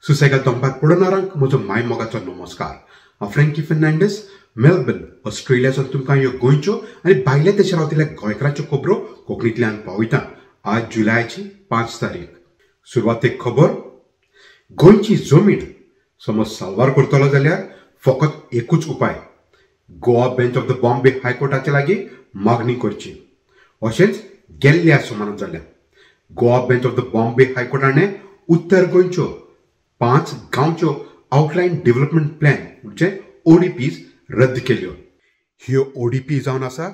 सुसेगाद दंपाक पडणारांक म्हजो माय मोगाचो नमस्कार. हांव फ्रँकी फर्नांडीस, मेलबर्न, ऑस्ट्रेलियासून तुमकां ह्यो गोंयच्यो आनी भायल्या देशां रावतल्या गोंयकारांच्यो खबरो कोंकणींतल्यान पावयता. आज जुलयाची 5 तारीख. सुरवातेक खबर. गोंयची जमीन समज साल्वार करतलो जाल्यार फकत एकूच उपाय, Goa bench of the Bombay हायकोर्टाचे लागीं मागणी करची. अशेंच गेल्ल्या सुमारान जालें. Goa bench of the Bombay हायकोर्टाने उत्तर गोंयच्यो 5 गांवच्यो आउटलायन डेव्हलपमेंट प्लॅन म्हणजे ODPs रद्द केल्यो. ह्यो ODP जावन आसा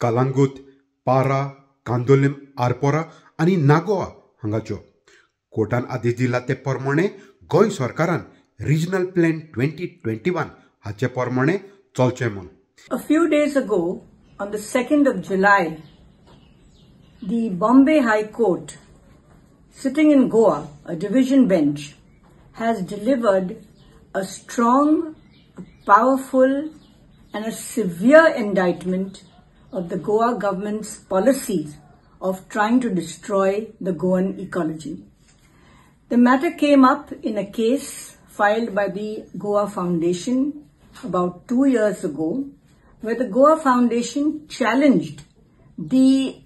कलंगूट, पारा, कांदोलीम, आरपोरा आनी नागोवा हांगाच्यो. कोर्टान आदेश दिला ते प्रमाणे गोंय सरकारान रिजनल प्लॅन 2021 हाचे प्रमाणे चलचें म्हूण. A few days ago, on the 2nd of July, the Bombay High Court, sitting in Goa, a division bench, has delivered a strong, a powerful and a severe indictment of the Goa government's policies of trying to destroy the Goan ecology. The matter came up in a case filed by the Goa Foundation about 2 years ago, where the Goa Foundation challenged the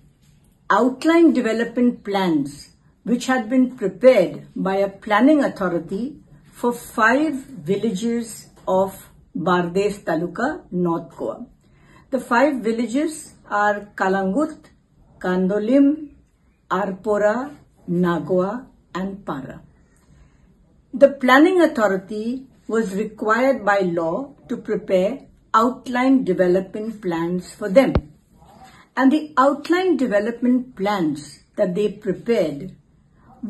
outline development plans which had been prepared by a planning authority for 5 villages of Bardes Taluka, North Goa. The 5 villages are Kalangut, Kandolim, Arpora, Nagoa and Para. The planning authority was required by law to prepare outline development plans for them. And the outline development plans that they prepared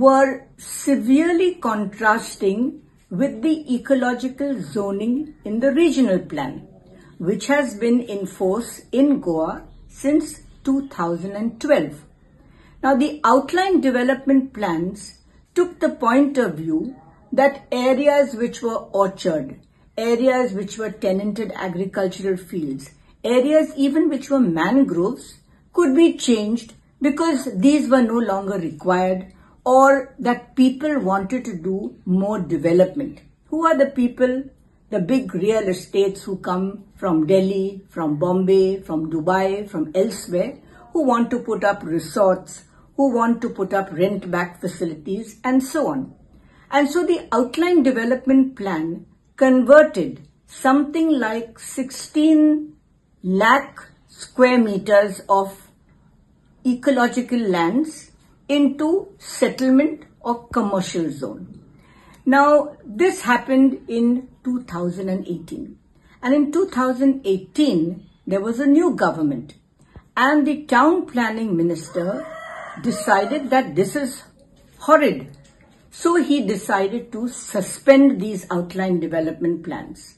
were severely contrasting with the ecological zoning in the regional plan, which has been in force in Goa since 2012. Now, the outline development plans took the point of view that areas which were orchard, areas which were tenanted agricultural fields, areas even which were mangroves could be changed because these were no longer required, or that people wanted to do more development. Who are the people? The big real estates who come from Delhi, from Bombay, from Dubai, from elsewhere, who want to put up resorts, who want to put up rent-back facilities, and so on. And so the outline development plan converted something like 16 lakh square meters of ecological lands into settlement or commercial zone. Now, this happened in 2018. And in 2018, there was a new government. And the town planning minister decided that this is horrid. So he decided to suspend these outline development plans.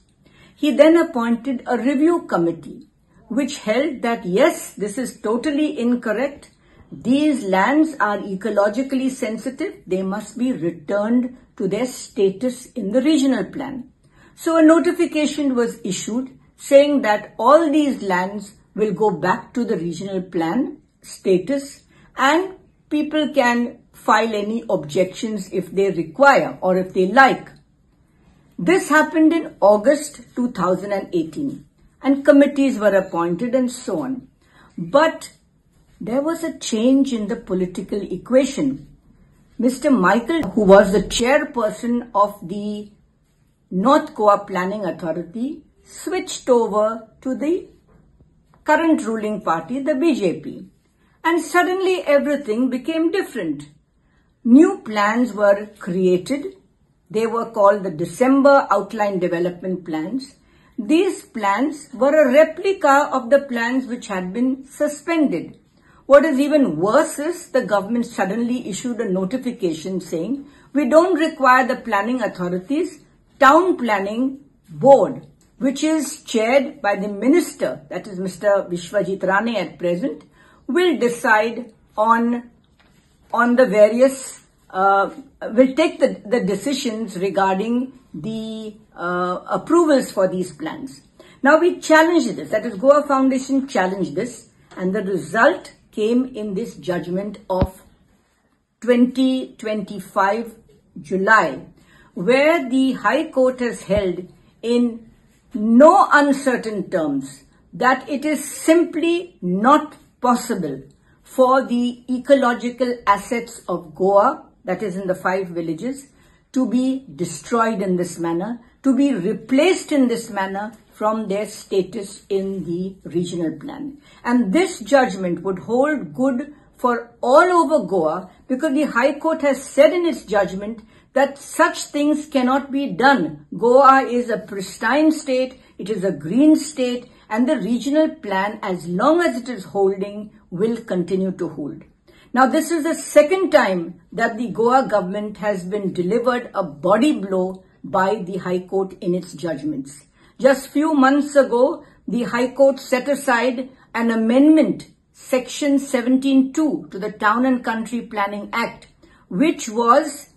He then appointed a review committee, which held that yes, this is totally incorrect. These lands are ecologically sensitive. They must be returned to their status in the regional plan. So a notification was issued saying that all these lands will go back to the regional plan status and people can file any objections if they require or if they like. This happened in August 2018 and committees were appointed and so on. But there was a change in the political equation. Mr. Michael, who was the chairperson of the North Goa Planning Authority, switched over to the current ruling party, the BJP. And suddenly everything became different. New plans were created. They were called the December Outline Development Plans. These plans were a replica of the plans which had been suspended. What is even worse is the government suddenly issued a notification saying, we don't require the planning authorities. Town Planning Board, which is chaired by the minister, that is Mr. Vishwajit Rane at present, will decide on the various, will take the decisions regarding the approvals for these plans. Now we challenged this, that is Goa Foundation challenged this, and the result came in this judgment of 2025 July, where the High Court has held in no uncertain terms that it is simply not possible for the ecological assets of Goa, that is in the 5 villages, to be destroyed in this manner, to be replaced in this manner from their status in the regional plan. And this judgment would hold good for all over Goa, because the High Court has said in its judgment that such things cannot be done. Goa is a pristine state, it is a green state, and the regional plan, as long as it is holding, will continue to hold. Now, this is the second time that the Goa government has been delivered a body blow by the High Court in its judgments. Just few months ago, the High Court set aside an amendment, Section 17(2) to the Town and Country Planning Act, which was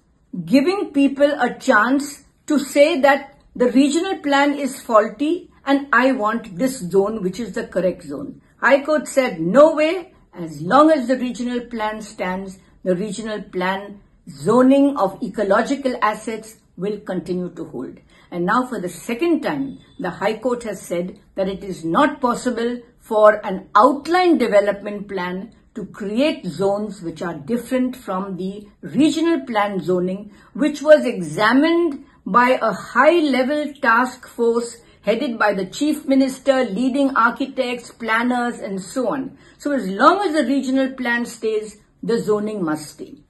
giving people a chance to say that the regional plan is faulty and I want this zone, which is the correct zone. High Court said, no way, as long as the regional plan stands, the regional plan zoning of ecological assets will continue to hold. And now for the second time, the High Court has said that it is not possible for an outline development plan to create zones which are different from the regional plan zoning, which was examined by a high-level task force headed by the Chief Minister, leading architects, planners, and so on. So as long as the regional plan stays, the zoning must stay.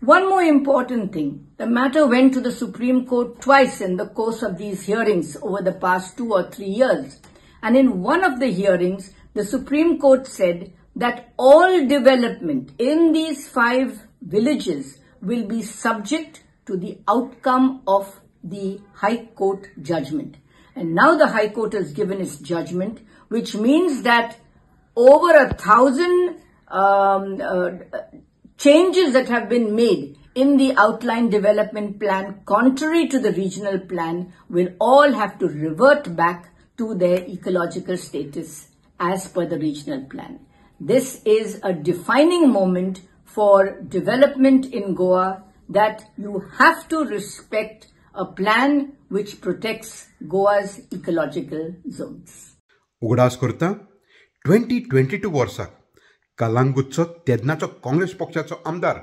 One more important thing, the matter went to the Supreme Court twice in the course of these hearings over the past 2 or 3 years. And in one of the hearings, the Supreme Court said that all development in these 5 villages will be subject to the outcome of the High Court judgment. And now the High Court has given its judgment, which means that over 1,000 changes that have been made in the outline development plan, contrary to the regional plan, will all have to revert back to their ecological status as per the regional plan. This is a defining moment for development in Goa, that you have to respect a plan which protects Goa's ecological zones. उगडास करता 2022 वर्साक कलांगूटचो तेदनाचो काँग्रेस पक्षाचो आमदार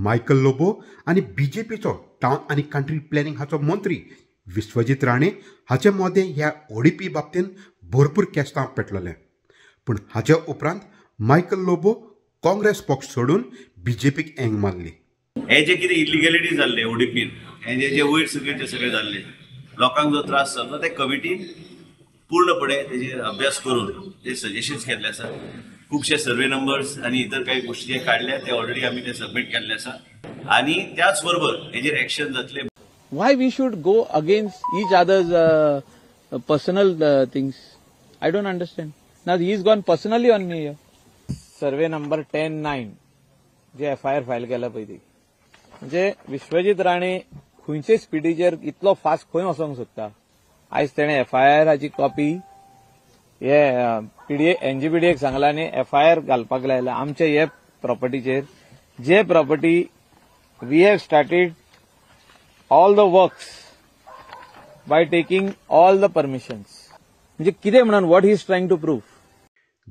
Michael Lobo आनी बीजेपीचो town आनी country planning हाचो मंत्री विश्वजीत राणे हाचे मदें ह्या ओडीपी बाबतींत भरपूर केस्तां पेटलेले. पूण हाचे उपरांत मायकल लोबो काँग्रेस पक्ष सोडून बीजेपीक एंग मारली. हे जे कितें इलिगॅलिटी जाल्ले ओडीपीन, हे जे वयर सगळे जाल्ले, लोकांक जो त्रास जाल्लो, ते कमिटीन पूर्णपणे तेजेर अभ्यास करून ते सजेशन्स केल्ले आसा. खूबशे सर्वे नंबर्स आनी इतर काही गोष्टी जे काढल्या ते ऑलरेडी आमी ते सबमिट केल्ले आसा. आनी त्याच बरोबर हेजेर एक्शन जातले. Why we should go against each other's personal things? I don't understand. Now he's gone personally on me here. Survey number 10-9 जे FIR फायल केला पळय, म्हणजे विश्वजीत राणे खंयचे स्पिडीचेर इतलो फास्ट खंय वचोंक सोदता. आयज तेणे FIR हाची कॉपी हे एनजीपीडीएक सांगला आनी FIR घालपाक लायला आमचे हे प्रॉपर्टीचेर, जे property we have started all the works by taking all the permissions. म्हणजे कितें म्हणून what he is trying to prove.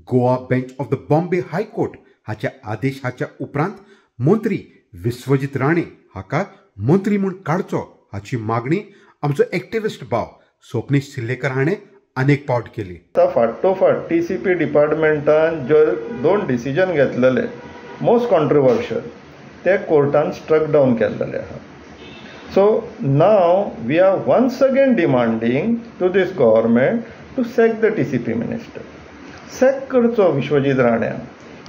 Goa bench of the Bombay high court हाच्या आदेशाच्या उपरांत मंत्री विश्वजीत राणे हाका मंत्री म्हूण काडचो हाची मागणी आमचो एक्टिविस्ट भाव स्वप्नीश सिल्लेकर हाणें अनेक फावट केली. फाटोफाट TCP डिपार्टमेंटान जे 2 डिसिजन घेतलेले मोस्ट कॉन्ट्रोवर्शियल, ते कोर्टान स्ट्रक डावन केल्लेले आहा. So now we are once again demanding to this government to sack the TCP minister. Sack करचो विश्वजीत राणे,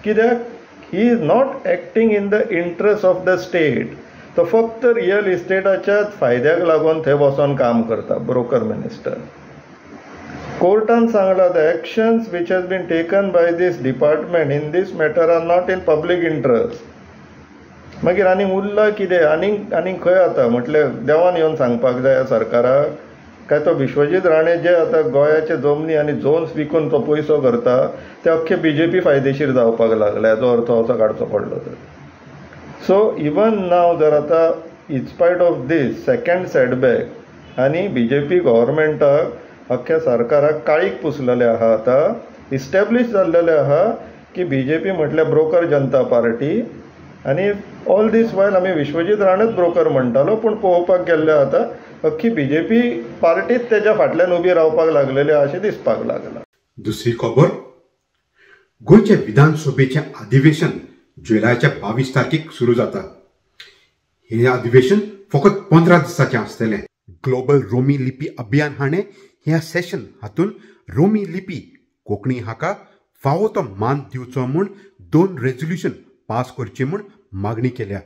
कित्याक he is not acting in the interest of the state. तो फक्त real इस्टेटाच्याच फायद्याक लागून थंय वचोन काम करता, ब्रोकर मिनिस्टर. कोर्टान सांगला the actions which has been taken by this department in this matter are not in public interest. मागीर आनीक उरला कितें, आनीक खंय आता म्हटल्यार देवान येवन सांगपाक जाय सरकाराक, काय तो विश्वजीत राणे जे आतां गोंयाचे जमनी आनी झोन्स विकून तो पयसो करता ते अख्खे BJP फायदेशीर जावपाक लागल्या, जो अर्थ असो काडचो पडलो तर. सो इवन नाव जर आतां इन्स्पायट ऑफ दीस सेकंड सेटबॅक आनी BJP गव्हर्मेंटाक अख्ख्या सरकाराक काळीक पुसलेले आहा आतां इस्टॅब्लीश जाल्लेले आहा की BJP म्हटल्यार ब्रोकर जनता पार्टी आनी ऑल दीस वायल आमी विश्वजीत राणेच ब्रोकर म्हणटालो पूण पळोवपाक गेल्ले आतां अख्खी BJP पार्टीच तेज्या फाटल्यान उबी रावपाक लागलेली अशें दिसपाक लागला. दुसरी खबर, गोंयचे विधानसभेचे अधिवेशन जुलयाच्या 22 तारखेक सुरू जाता. हे अधिवेशन फकत 15 दिसांचें आसतलें. ग्लोबल रोमी लिपी अभियान हाणें ह्या सेशन हातून रोमी लिपी कोंकणी हाका फावो तो मान दिवचो म्हूण 2 रेझोल्युशन पास करची म्हूण मागणी केल्या.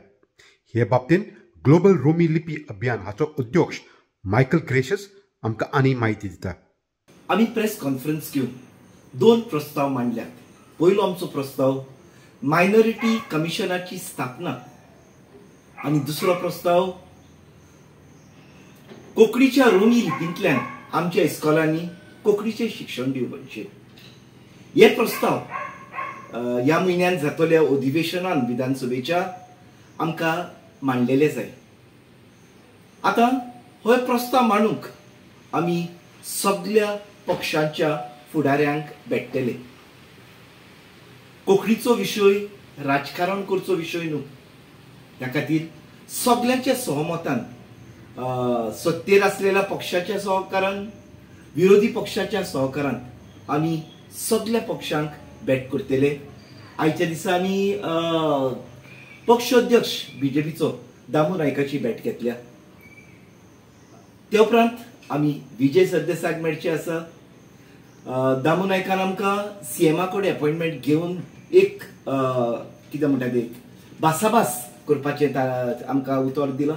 हे बाबतींत ग्लोबल रोमी लिपी अभियान हाचो अध्यक्ष मायकल ग्रेशस आमकां आनी माहिती दिता. आमी प्रेस कॉन्फरन्स घेवन 2 प्रस्ताव मांडल्यात. पयलो आमचो प्रस्ताव मायनॉरिटी कमिशनाची स्थापना आनी दुसरो प्रस्ताव कोंकणीच्या रोमी लिपींतल्यान आमच्या इस्कॉलांनी कोंकणीचें शिक्षण दिवपाचें. हे प्रस्ताव ह्या म्हयन्यान जातल्या अधिवेशनान विधानसभेच्या आमकां मांडलेले जाय. आतां हो प्रस्ताव मांडूंक आमी सगळ्या पक्षांच्या फुडाऱ्यांक भेटतले. कोंकणीचो विशय राजकारण करचो विशय न्हू. त्या खातीर सगळ्यांच्या सहमतान सत्तेर आसलेल्या पक्षाच्या सहकारान विरोधी पक्षाच्या सहकारान आमी सगळ्या पक्षांक भेट करतले. आयच्या दिसा आमी पक्ष अध्यक्ष BJPचो दामू नायकाची भेट घेतल्या. ते उपरांत आमी विजय सरदेसायक मेळचे आसा. दामू नायकान आमकां CMA कडेन अपॉइंटमेंट घेवन एक कितें म्हणटा ते भासाभास करपाचें आमकां उतर दिलां.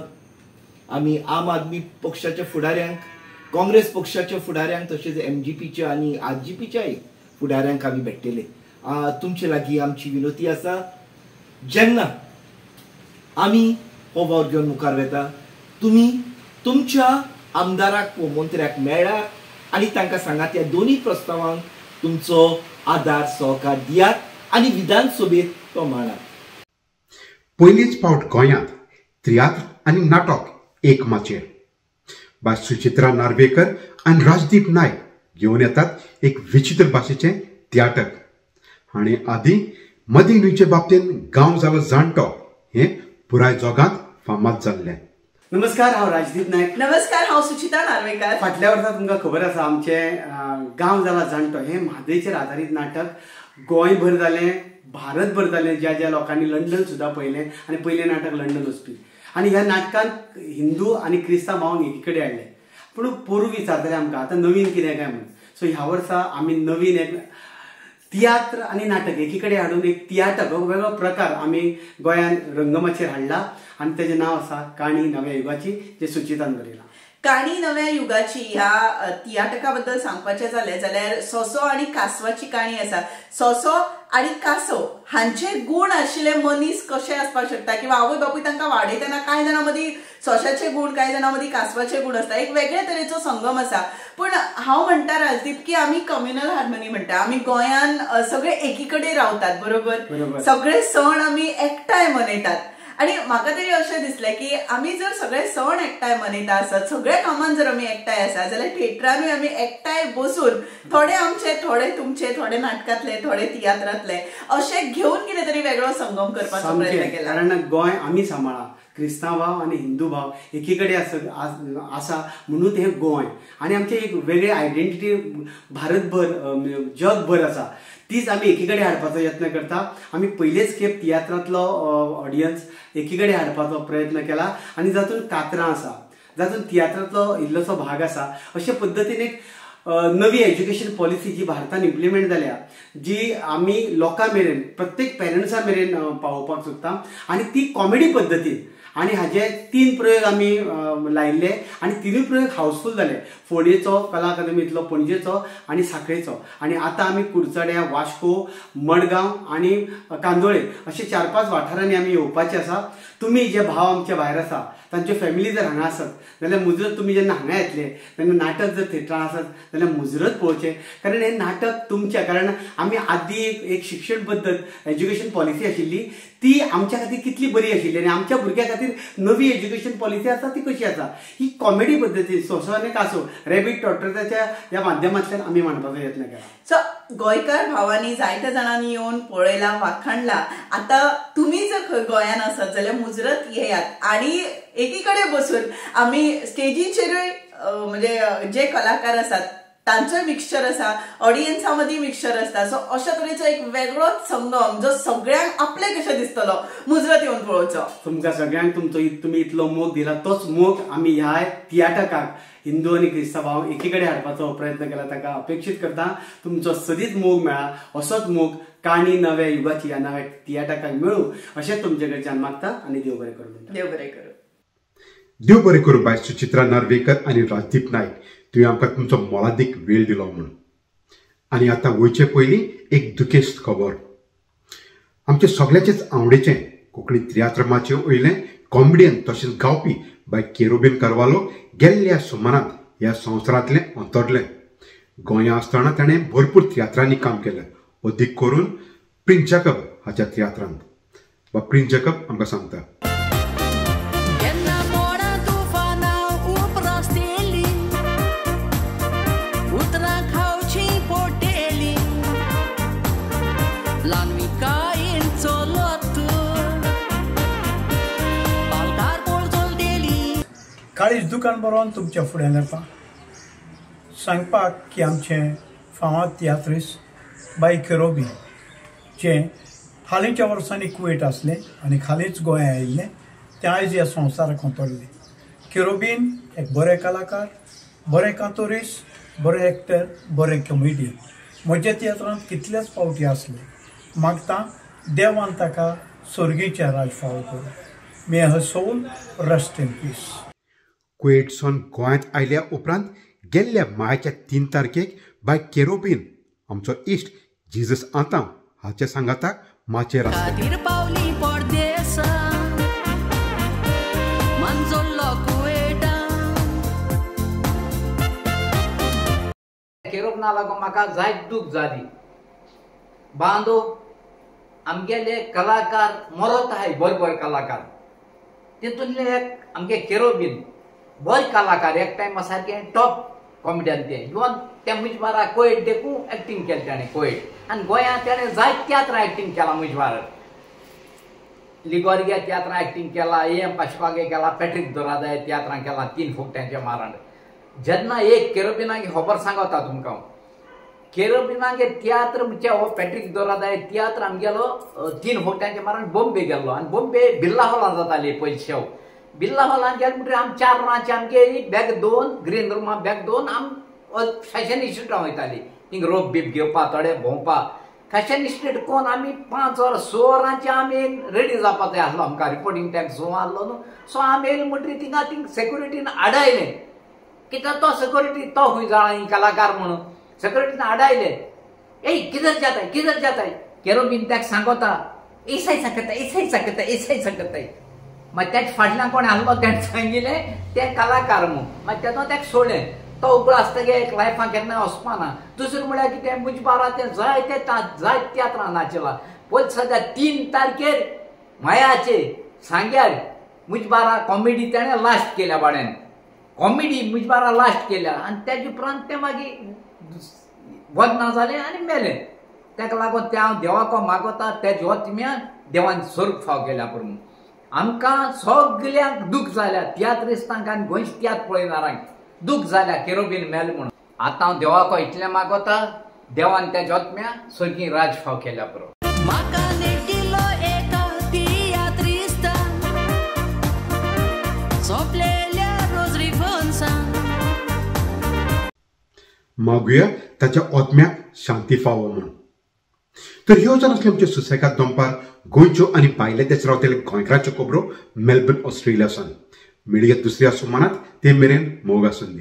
आमी आम आदमी पक्षाच्या फुडाऱ्यांक काँग्रेस पक्षाच्या फुडाऱ्यांक तशेंच MGPच्या आनी RGPच्याय फुडाऱ्यांक आमी भेटतले. तुमचे लागीं आमची विनंती आसा जेन्ना आमी हो वावर घेवन मुखार वता तुमी तुमच्या आमदाराक व मंत्र्याक मेळ्ळात आनी तांकां सांगात ह्या दोनी प्रस्तावांक तुमचो आदार सहकार दियात आनी विधानसभेत तो मांडात. पयलींच फावट गोंयांत तियात्र आनी नाटक एक माचयेर. भास सुचित्रा नार्वेकर आनी राजदीप नायक घेवन येतात एक विचित्र भाशेचें तियात्र. हाणें आदीं मदीं न्हंयचे बाबतींत गांव जालो जाणटो हें पुराय जगांत फामाद जाल्लें. नमस्कार, हांव राजदीप नायक. नमस्कार, हांव सुचिता नार्वेकर. फाटल्या वर्सा तुमकां खबर आसा आमचें गांव जाला जाणटो हें म्हादयचेर आदारीत नाटक गोंयभर जालें, भारतभर जालें. ज्या ज्या लोकांनी लंडन सुद्दां पळयलें आनी पयलें नाटक लंडन वचपी. आनी ह्या नाटकांत हिंदू आनी क्रिस्तांव भावंक एकी कडेन हाडले. पूण पोरूं विचारताले आमकां आतां नवीन कितें काय म्हणून. सो ह्या वर्सा आमी नवीन एक तियात्र आनी नाटक एकी कडेन हाडून एक तियात्र वेगवेगळो प्रकार आमी गोंयांत रंगमंचाचेर हाडला आनी तेजें नांव आसा काणी नव्या युगाची, जे सुचितान बरयलां. काणी नव्या युगाची ह्या तियाटका बद्दल सांगपाचें जालें जाल्यार सोसो आनी कासवाची काणी आसा. सोसो आनी कासव हांचे गूण आशिल्ले मनीस कशे आसपाक शकता किंवा आवय बापूय तांकां वाडयतना कांय जाणां मदीं सोशाचे गूण, कांय जाणां मदीं कासवाचे गूण आसता. एक वेगळे तरेचो संगम आसा. पूण हांव म्हणटा राजदीप की आमी कम्युनल हार्मनी म्हणटा. आमी गोंयान सगळे एकी कडेन रावतात, बरोबर. सगळे सण आमी एकठांय मनयतात. आणि म्हाका तरी अशें दिसलें की आमी जर सगळे सण एकठांय मनयता आसत, सगळ्या कामान जर आमी एकठांय आसा जाल्यार थिएटरांनी आमी एकठांय बसून थोडे आमचे, थोडे तुमचे, थोडे नाटकांतले, थोडे तियात्रांतले अशें घेवन कितें तरी वेगळो संगम करपाचो प्रयत्न केला. कारण गोंय आमी सांबाळा. क्रिस्तांव भाव आनी हिंदू भाव एकी कडेन आसा म्हणून हें गोंय. आनी आमची एक वेगळी आयडेंटिटी भारतभर जगभर आसा. तीच आमी एकी कडेन हाडपाचो यत्न करता. आमी पयलेच खेप तियात्रांतलो ऑडियन्स एकी कडेन हाडपाचो प्रयत्न केला आनी जातून कातरां आसा, जातून तियात्रांतलो इल्लोसो भाग आसा. अशे पद्दतीन एक नवी एज्युकेशन पॉलिसी जी भारतान इम्प्लिमेंट जाल्या, जी आमी लोकां मेरेन, प्रत्येक पेरंट्सां मेरेन पावोवपाक सोदता आनी ती कॉमेडी पद्दतीन. आनी हाजे 3 प्रयोग आमी लायिल्ले आनी 3 प्रयोग हावसफूल जाले. फोंडेचो, कला अकादमींतलो पणजेचो आनी सांखळेचो. आनी आतां आमी कुडचड्या, वास्को, मडगांव आनी कांदोळे अशे 4-5 वाठारांनी आमी येवपाचे आसा. तुमी जे भाव आमचे भायर आसा तांच्यो फॅमिली जर हांगा आसत जाल्यार मुजरत तुमी जेन्ना हांगा येतले तेन्ना नाटक जर थिएटरान आसत जाल्यार मुजरत पळोवचें, कारण हें नाटक तुमचें. कारण आमी आदीं एक शिक्षण पद्दत एज्युकेशन पॉलिसी आशिल्ली ती आमच्या खातीर कितली बरी आशिल्ली आनी आमच्या भुरग्यां खातीर नवी एज्युकेशन पॉलिसी आसा ती कशी आसा ही कॉमेडी पद्दतीन सोसो आनी कासो रॅबीट टॉर्टोइजाच्या ह्या माध्यमांतल्यान आमी मांडपाचो यत्न केला. सो गोंयकार भावांनी जायत्या जाणांनी येवन पळयलां, वाखाणलां. आता तुम्ही जर गोंयान आसत जाल्यार मुजरत येयात आणि एकीकडे बसून आमी स्टेजीचेरूय म्हणजे जे कलाकार आसात तांचोय मिक्सचर आसा, ऑडियन्सा मदीं मिक्सचर आसता. सो अशा तरेचो एक वेगळोच संगम जो सगळ्यांक आपले कशें दिसतलो मुजरत येवन पळोवचो. तुमकां सगळ्यांक तुमी इतलो मोग दिला, तोच मोग आमी ह्या तियाटकाक हिंदू आनी क्रिस्तांव भाव एकीकडे हाडपाचो प्रयत्न केला. ताका अपेक्षीत करता तुमचो सदीच मोग मेळा. असोच मोग काणी नव्या युगाची ह्या नव्या तियाटकाक मेळू अशें तुमचे कडच्यान मागता आनी देव बरें करूं. देव बरें करूं. देव बरें करूं बाय सुचित्रा नार्वेकर आनी राजदीप नायक, तुवें आमकां तुमचो मोलादीक वेळ दिलो म्हणून. आनी आतां वयचे पयलीं एक दुखेस्त खबर. आमचे सगळ्याचेच आवडीचें कोंकणी तियात्रमाचें वयलें कॉमेडियन तशेंच गावपी बाय केरोबीन कारवालो गेल्ल्या सुमारांत ह्या संवसारांतलें अंतरलें. गोंया आसतना ताणें भरपूर तियात्रांनी काम केलें, अदीक करून प्रिन्स जॅकब हाच्या तियात्रांत. वा प्रिन्स जॅकब आमकां सांगता. काळीज दुकान बरोवन तुमच्या फुड्यान येता सांगपाक की आमचे फामाद तियात्रिस्ट बाय केरोबीन जे हालींच्या वर्सांनी कुवेट आसले आनी हालींच गोंया आयिल्ले, ते आयज ह्या संवसाराक अंतरले. केरोबीन एक बरे कलाकार, बरे कांतोरिस्ट, बरे एक्टर, बरे कॉमेडियन. म्हज्या तियात्रांत कितलेच फावटी आसले. मागता देवान ताका सर्गीचे राज फावो करूं. मे हर सोल रेस्ट इन पीस. कुवेटसून गोंयांत आयल्या उपरांत गेल्ल्या मायाच्या 3 तारखेक बाय केरोबीन आमचो इश्ट जिजस आतां हाचे सांगाताक माचेर आसले. केरोबना लागून म्हाका जायत दूख जाली. बांदो आमगेले कलाकार मरत आहाय, बरे बरे कलाकार. तितूंतले एक आमगे केरोबीन बरे कलाकार, एक टायमा सारके टॉप कॉमेडियन ते. इवन त्या मुजबारा कोयट देखून एक्टिंग केलें ताणें कोयट. आनी गोंयांत ताणें जायत तियात्रां एक्टिंग केला. मुजबार लिगोरग्या तियात्रां एक्टिंग केला, A.M. पाशपागे केला, पॅट्रिक दोरादाय तियात्रां केला 3 फुकट्यांच्या मारांड. जेन्ना एक केरोबिनागे खबर सांगता तुमकां, केरोबिनागे तियात्र म्हणजे हो पॅट्रिक दोरादाय तियात्र आमगेलो 3 फुकट्यांच्या मारांड बॉम्बे गेल्लो. आनी बॉम्बे बिर्ला हॉलांत जाताली पयलीं शेव. बिर्ला हॉलांत गेले म्हणटकीर आमी 4 रांचे आमगे बॅग 2 ग्रीन रुमां बॅग 2 आम फॅशन इन्स्टिट्यूटां वयतालीं. थिंग रोप बीप घेवपा, थोडे भोंवपा. फॅशन इन्स्टिट्यूट कोण आमी 5 वर 6 वरांचे आमी रेडी जावपा जाय आसलो. आमकां रिपोर्टींग टायम 6 आहलो न्हू. सो आमी येयले म्हणटकीर थिंग सेक्युरिटीन आडायलें. कित्याक तो सेक्युरिटी तो खूंय जाणा कलाकार म्हणून सेक्युरिटीन आडायले. ए किधर जाताय. केरोबीन ताका सांगता एसाय सांगताय. मागीर त्याच फाटल्यान कोण आहलो ताणें सांगिल्लें ते कलाकार म्हणून. मागीर तेदो ताका सोडलें. तो उगडो आसतकीर एक लायफान केन्ना वचपाना. दुसरें म्हळ्यार कितें मुजबारा ते जायते तियात्रां नाचला. पयलीं सद्या 3 तारखेर मायाचे सांग्यार मुजबारा कॉमेडी ताणें लास्ट केल्या बाड्यान. कॉमेडी मुजबारा लास्ट केल्या आनी तेजे उपरांत ते मागीर वदना जालें आनी मेलें. ताका लागून ते हांव देवाको मागता तेजे वतम्यान देवान स्वर्ग फाव केल्या पुरो. आमकां सगल्यांक दूख जाल्या, तियात्रिस्तांक आनी गोंयचे तियात्र पळयणाऱ्यांक दूख जाल्या केरोबीन मेले म्हणून. आतां हांव देवाको इतलें मागता देवान तेजे वतम्यान स्वर्गी राज फाव केल्या पुरो. मागुया ताच्या ओतम्याक शांती फावो म्हणून. तर ह्यो जर आसले आमचे सुसेगाद दनपार गोंयच्यो आनी भायल्या देश रावतले गोंयकारांच्यो खबरो मेलबर्न ऑस्ट्रेलियासून. मेळया दुसऱ्या सुमारांत ते मेरेन मोग आसूंदी.